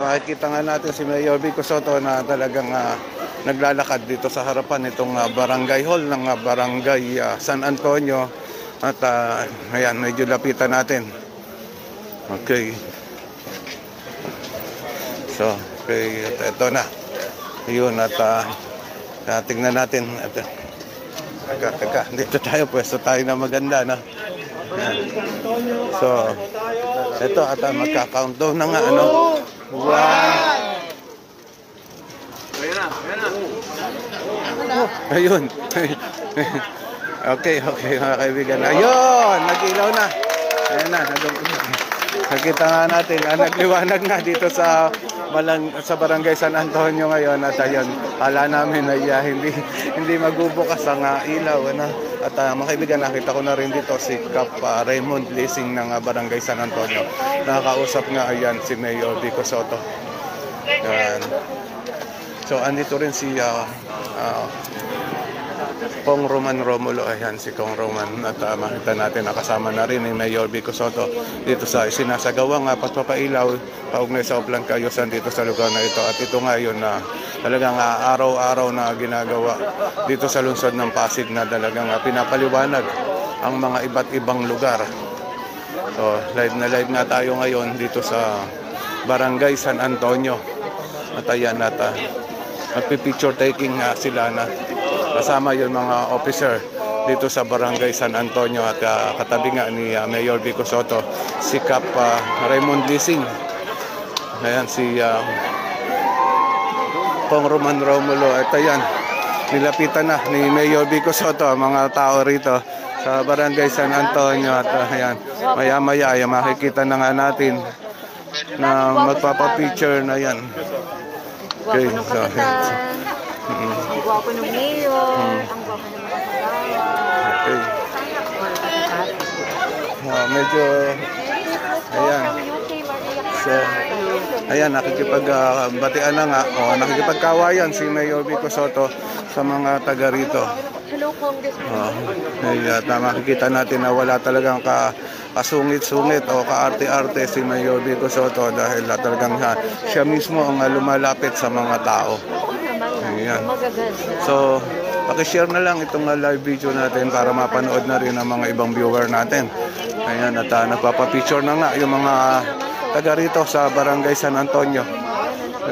Makikita nga natin si Mayor Vico Sotto na talagang naglalakad dito sa harapan itong barangay hall ng barangay San Antonio. At ayan, medyo lapitan natin. Okay. So, okay, ito na. Yun, at tingnan natin. Teka, dito tayo, pwesto tayo na maganda, no? Ayan. So, ito, at magka-countdown na nga, ano? Wow! Ayun. Okay, mga kaibigan. Ayun, nag-ilaw na. Ayan na, nakita nga natin, nagliwanag na dito sa barangay San Antonio ngayon. At ayun, kala namin ay hindi magbubukas ang ilaw. Ano? At mga kaibigan, nakita ko na rin dito si Cap Raymond Leasing ng barangay San Antonio. Nakakausap nga ayan si Mayor Vico Sotto. Ayan. So andito rin si Kong Roman Romulo. Ayan si Kong Roman. At makita natin nakasama na rin ni Mayor Vico Sotto dito sa sinasagawang pagpapailaw paugnay sa Oplan Cayusan dito sa lugar na ito. At ito nga yun na talagang araw-araw na ginagawa dito sa lungsod ng Pasig na talagang pinapaliwanag ang mga iba't ibang lugar. So live na live nga tayo ngayon dito sa barangay San Antonio. At ayan, magpipicture taking sila na kasama yung mga officer dito sa barangay San Antonio. At katabi nga ni Mayor Vico Sotto si Cap Raymond Leasing. Ayan si Kong Roman Romulo. At ayan, nilapitan na ni Mayor Vico Sotto ang mga tao rito sa barangay San Antonio. At ayan, maya-maya ay makikita na nga natin na magpapapicture na yan. Okay, gwapo ng kapitan, ang gwapo ng mayor, ang gwapo ng mga kagawad. Okay. Medyo, ayan. So, ayan, nakikipagbatian na nga, nakikipagkawayan si Mayor Vico Sotto sa mga taga rito. Hello, Congressman. Makikita natin na wala talagang kasungit-sungit o kaarte-arte si Mayor Vico Sotto dahil talagang siya mismo ang lumalapit sa mga tao. Ayan. So, pakishare na lang itong live video natin para mapanood na rin ang mga ibang viewer natin. Ayan, at nagpapapicture na nga yung mga taga rito sa barangay San Antonio,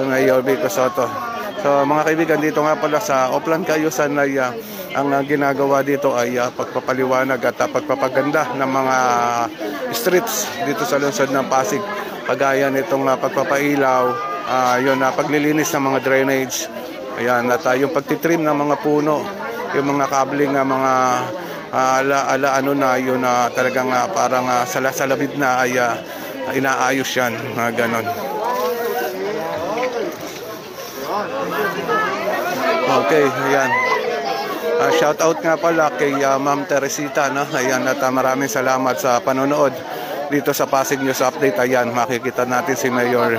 yung Mayor Vico Sotto. So mga kaibigan, dito nga pala sa Oplan Cayusan ay ang ginagawa dito ay pagpapaliwanag at pagpapaganda ng mga streets dito sa lungsod ng Pasig. Pagaya nitong pagpapailaw, yun paglilinis ng mga drainage. Ayan, at yung pagtitrim ng mga puno, yung mga kabling mga ano na yun talagang parang salasabid na ay inaayos yan, ganon. Okay, ayan. Shout out nga pala kay Ma'am Teresita, no? Ayan, at maraming salamat sa panonood dito sa Pasig News Update. Ayan, makikita natin si Mayor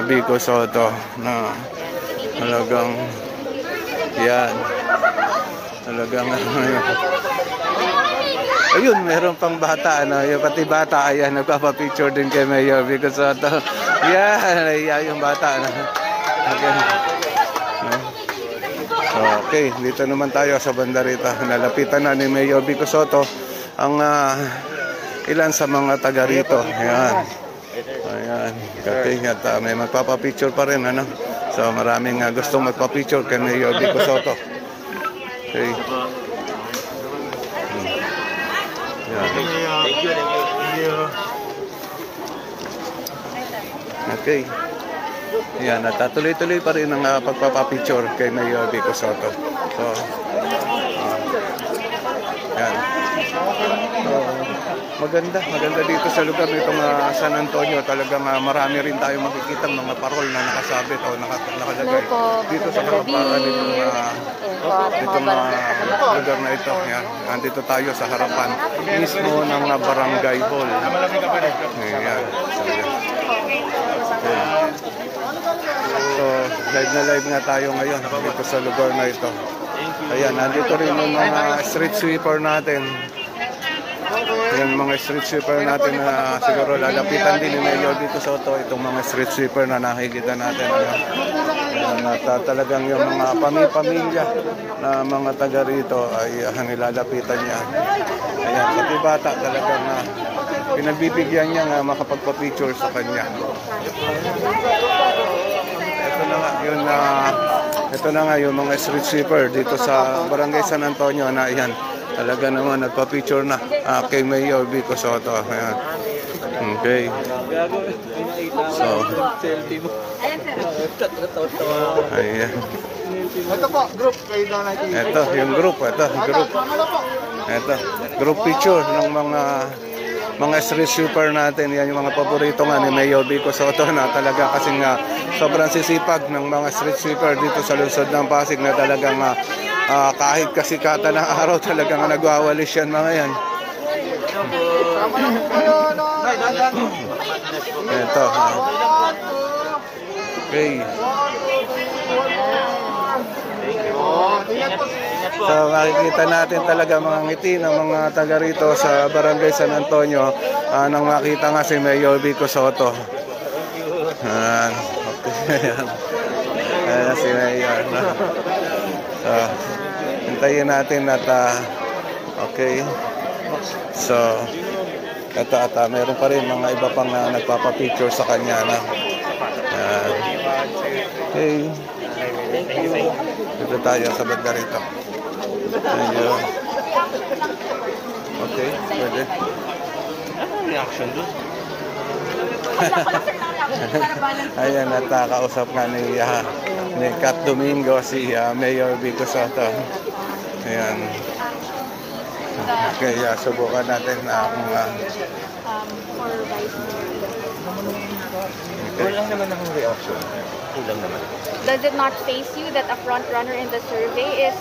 Vico Sotto na talagang yan. Talagang ayun, meron pang bata, ano? Yung pati bata, ayan, nagpapapicture din kay Mayor Vico Sotto. Yan, yung bata, ano? Okay, dito naman tayo sa bandarita. Nalapitan na ni Mayor Vico Sotto ang ilan sa mga taga rito. Ayan. Ayan. Okay, at may magpapapicture pa rin, ano? So maraming gustong magpapicture kay Mayor Vico Sotto. Okay. Okay. Yan, at tuloy-tuloy pa rin ang pagpapapicture kay Mayor Vico Sotto. So, yan. So, maganda dito sa lugar nitong San Antonio. Talagang marami rin tayo makikita mga parol na nakasabit o nakalagay dito sa harapan nitong lugar na ito. Yan. Andito tayo sa harapan mismo ng barangay hall. Yan. So, live na live nga tayo ngayon dito sa lugar na ito. Ayan, nandito rin yung mga street sweeper natin. Yung mga street sweeper natin na siguro lalapitan din ni Mayor Vico Soto, itong mga street sweeper na nakikita natin. At talagang yung mga pamilya na mga taga rito ay nilalapitan niya. Ayan, pati bata talagang pinagbibigyan niya nga makapagpa-picture sa kanya. Ito na nga yung mga street sweeper dito sa Barangay San Antonio na ayan, talaga naman nagpa-picture na kay Mayor Vico Soto. Ayan. Okay. So, ayan. Ito po, group. Ito, yung group. Ito, group picture ng mga street sweeper natin. Yan yung mga paborito nga ni Mayor Vico Soto na talaga kasing sobrang sisipag ng mga street sweeper dito sa lungsod ng Pasig na talagang kahit kasikatan ng araw talagang nagwawalis yan mga yan. Ito. Okay. So makikita natin talaga mga ngiti ng mga taga rito sa Barangay San Antonio nang makita nga si Mayor Vico Soto. Okay. Ayan si Mayor. So, hintayin natin at okay. So, ito meron pa rin mga iba pang nagpapapicture sa kanya na. Okay. Dito tayo sa banda rito. Ayun. Okay, pwede. Reaction doon. Ayan, kausap nga ni Kat Domingo si Mayor Vico Soto. Ayan. Okay, subukan natin na Kulang naman ang reaction. Kulang naman. Does it not face you that a front runner in the survey is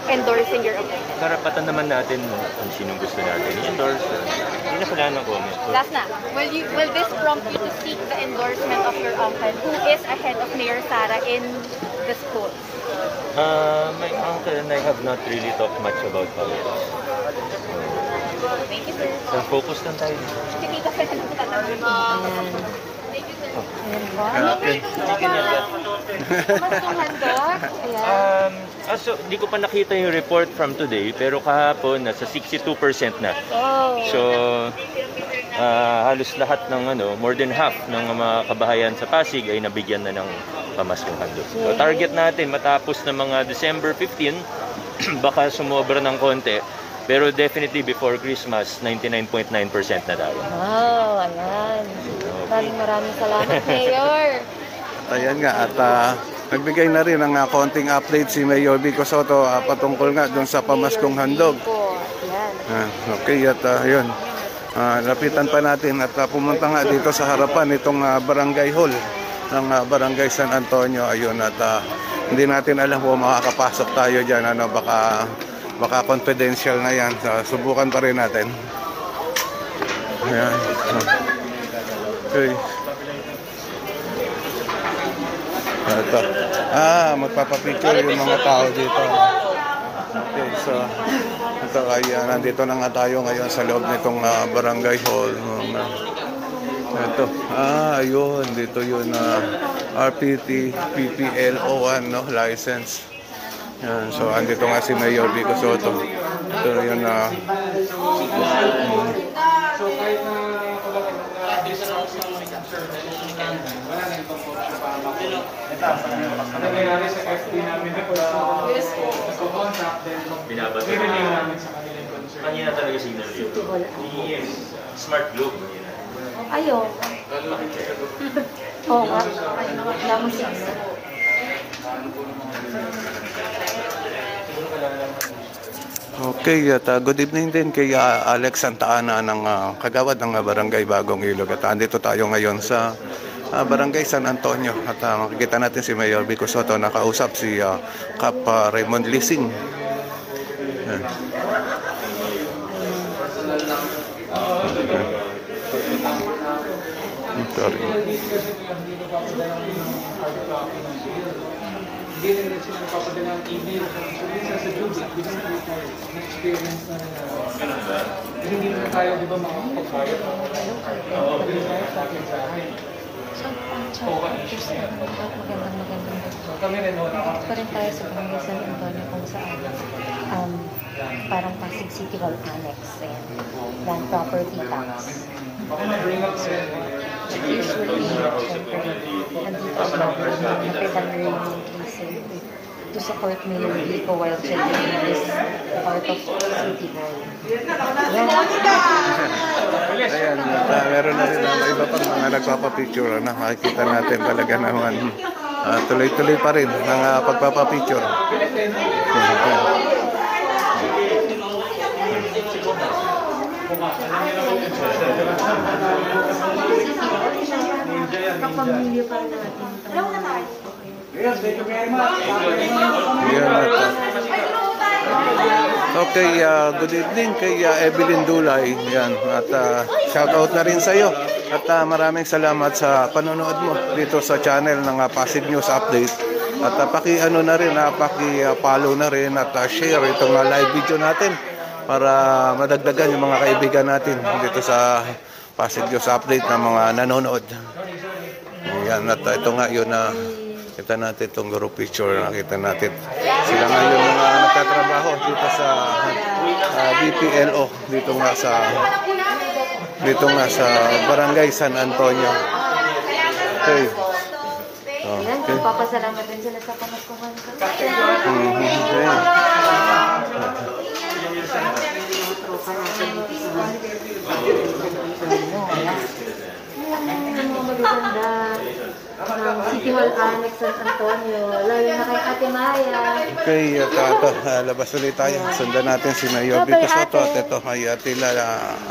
endorsing your opinion? Karapatan naman natin kung sinong gusto natin i-endorse. Hindi na kailangan ng comment. Last na, will this prompt you to seek the endorsement of your uncle who is ahead of Mayor Sara in the school? My uncle and I have not really talked much about politics. Thank you, sir. So, focus lang tayo. Hindi kasi nagtatanong. Thank you, sir. Okay. So, di ko pa nakita yung report from today, pero kahapon nasa 62% na. So, halos lahat ng more than half ng mga kabahayan sa Pasig ay nabigyan na ng pamaskong handog. So, target natin matapos ng mga December 15, baka sumobra ng konti. Pero definitely before Christmas, 99.9% na tayo. Wow, ayan. Maraming salamat, Mayor. Ayan nga, at nagbigay na rin ng konting update si Mayor Vico Soto patungkol nga doon sa pamaskong handog. Okay, at yun. Lapitan pa natin at pumunta nga dito sa harapan itong barangay hall ng Barangay San Antonio. Ayun, at hindi natin alam kung makakapasok tayo dyan. Baka confidential na yan. So, subukan pa rin natin. Ayan. Okay. Ito. Magpapapicture yung mga tao dito. Okay, so ito ay nandito na nga tayo ngayon sa loob nitong barangay hall. Ito. Ayun. Dito yun RPT PPL01 license. Yan, so andito nga si Mayor Vico Soto. Ito yun Binabati namin sa kanilang concern. Kanina talaga signal yun. Yes. Smart globe. Ayaw. Oo nga. Wala mo signal. Okay, at good evening din kay Alex Santa Ana ng kagawad ng Barangay Bagong Ilog. At andito tayo ngayon sa Barangay San Antonio. At makikita natin si Mayor Vico Soto nakausap si Kap Raymond Lising. Sorry. hindi rin sila napapadala ng email. So, minsan sa Jubit, hindi naman tayo na-experience na hindi naman tayo, di ba, makakapagbayad? Hindi tayo sa akin sa akin. Magandang. So, kami rin, Pa rin tayo sa Barangay San Antonio kung saan parang Pasig City Hall Annex and land property tax. Usually, syempre, nandito siya napitan rin yung leasing to support Mayor Vico while checking is part of City Hall. Ayan, meron na rin iba pang mga nagpapapicture na makikita natin talaga naman. Tuloy-tuloy pa rin ng pagpapapicture. Kapamilya pa rin natin. Okay, good evening kay Evelyn Dulay. Yan, at shout out na rin sa iyo. At maraming salamat sa panonood mo dito sa channel ng Pasig News Update. At paki-ano na rin, paki-follow na rin at share itong live video natin para madagdagan yung mga kaibigan natin dito sa Pasig News Update na mga nanonood. Ayan, at ito nga yun na kita natin itong group picture. Nakita natin sila nga yung mga nagtatrabaho dito sa BPLO dito nga sa Barangay San Antonio. Okay. Yan, papasalamat din sila sa pamaskuhan. Magaganda ng City Hall Annex San Antonio, lalo na kay Ate Maya. Okay, at labas ulit tayo. Sundan natin si Mayor Vico Soto at ito ay Tila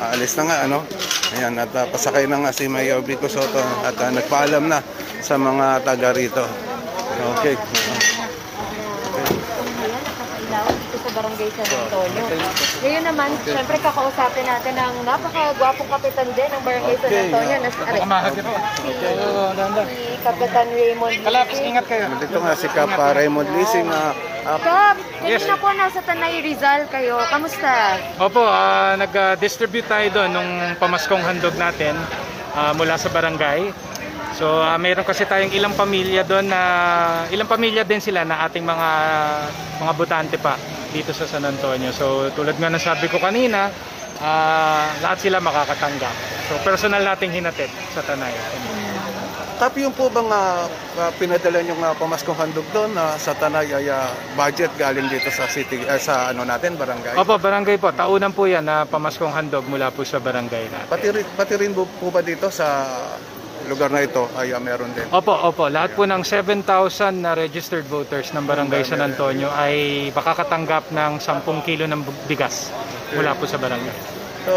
aalis na nga, ano? Ayan, at pasakay na nga si Mayor Vico Soto at nagpaalam na sa mga taga rito. Okay. Dito sa Barangay San Antonio. Ngayon naman, syempre kakausapin natin ang napakagwapong kapitan din ng Barangay San Antonio na si Kapitan Raymond Lising. Ingat kayo. Dito nga si Kap Raymond Lising. Kap, kanina po nasa Tanay Rizal kayo. Kamusta? Opo, nag-distribute tayo doon nung pamaskong handog natin mula sa barangay. So mayroon kasi tayong ilang pamilya doon ilang pamilya din sila na ating mga botante pa dito sa San Antonio. So tulad nga ng sabi ko kanina, lahat sila makakatanggap. So personal nating hinatid sa Tanay. Tapi yung po bang pinadala yung pamaskong handog doon sa Tanay ay budget galing dito sa city sa ano natin barangay? Opo, barangay po. Taunan po yan na pamaskong handog mula po sa barangay natin. Pati rin po ba dito sa lugar na ito ay meron din? Opo. Lahat po ng 7,000 na registered voters ng Barangay San Antonio ay makakatanggap ng 10 kilo ng bigas mula po sa barangay. So,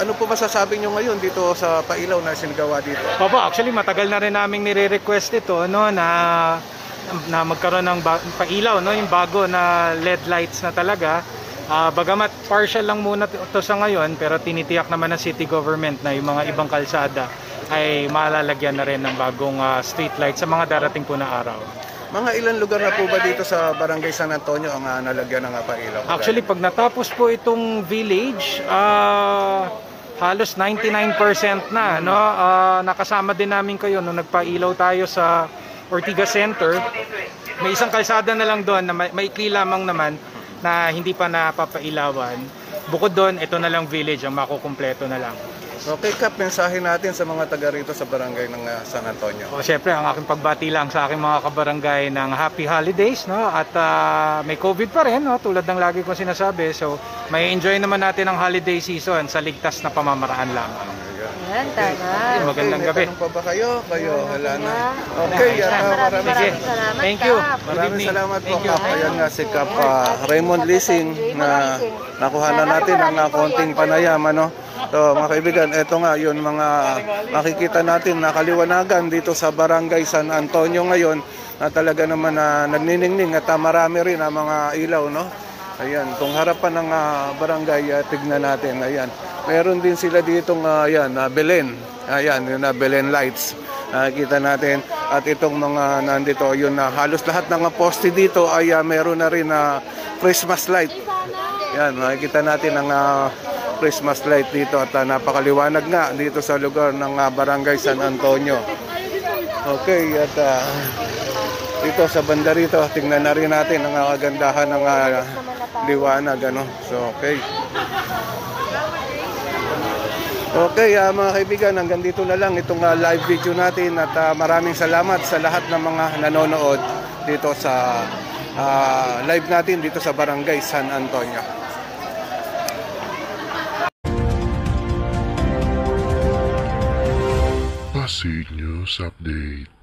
ano po masasabi nyo ngayon dito sa pailaw na sinagawa dito? Opo, actually matagal na rin naming nire-request ito na magkaroon ng pailaw, yung bago na LED lights na talaga. Bagamat partial lang muna ito sa ngayon, pero tinitiyak naman ng city government na yung mga ibang kalsada ay malalagyan na rin ng bagong street light sa mga darating po na araw. Mga ilan lugar na po ba dito sa Barangay San Antonio ang nalagyan ng pailaw? Actually, pag natapos po itong village, halos 99% na. Nakasama din namin kayo nung nagpailaw tayo sa Ortigas Center. May isang kalsada na lang doon na maikli lamang naman na hindi pa napapailawan. Bukod doon, ito na lang village ang makukumpleto na lang. Okay, Kap, mensahe natin sa mga taga rito sa barangay ng San Antonio. Siyempre, ang aking pagbati lang sa aking mga kabarangay ng Happy Holidays, at may COVID pa rin, tulad ng lagi kong sinasabi. So, may enjoy naman natin ang holiday season sa ligtas na pamamaraan lamang. Yan, tama. Magandang gabi. Tanong pa ba kayo? Wala na. Okay, maraming salamat. Thank you. Maraming salamat po, Kap. Ayan nga si Kap Raymond Lising na nakuha na natin ang konting panayam, So mga kaibigan, ito nga yun mga makikita natin na kaliwanagan dito sa Barangay San Antonio ngayon na talaga naman nagniningning at marami rin ang mga ilaw, Ayan, kung harapan ng barangay, tignan natin, ayan. Meron din sila ditong Belen. Ayan, yung Belen lights. Nakikita natin. At itong mga nandito, yun na halos lahat ng mga poste dito ay meron na rin na Christmas light. Yan, makikita natin ang Christmas light dito at napakaliwanag nga dito sa lugar ng Barangay San Antonio. Okay, at dito sa banda rito, tingnan na rin natin ang kagandahan ng liwanag. Ano? So, okay. Okay, mga kaibigan, hanggang dito na lang itong live video natin at maraming salamat sa lahat ng mga nanonood dito sa live natin dito sa Barangay San Antonio. Pasig News Update.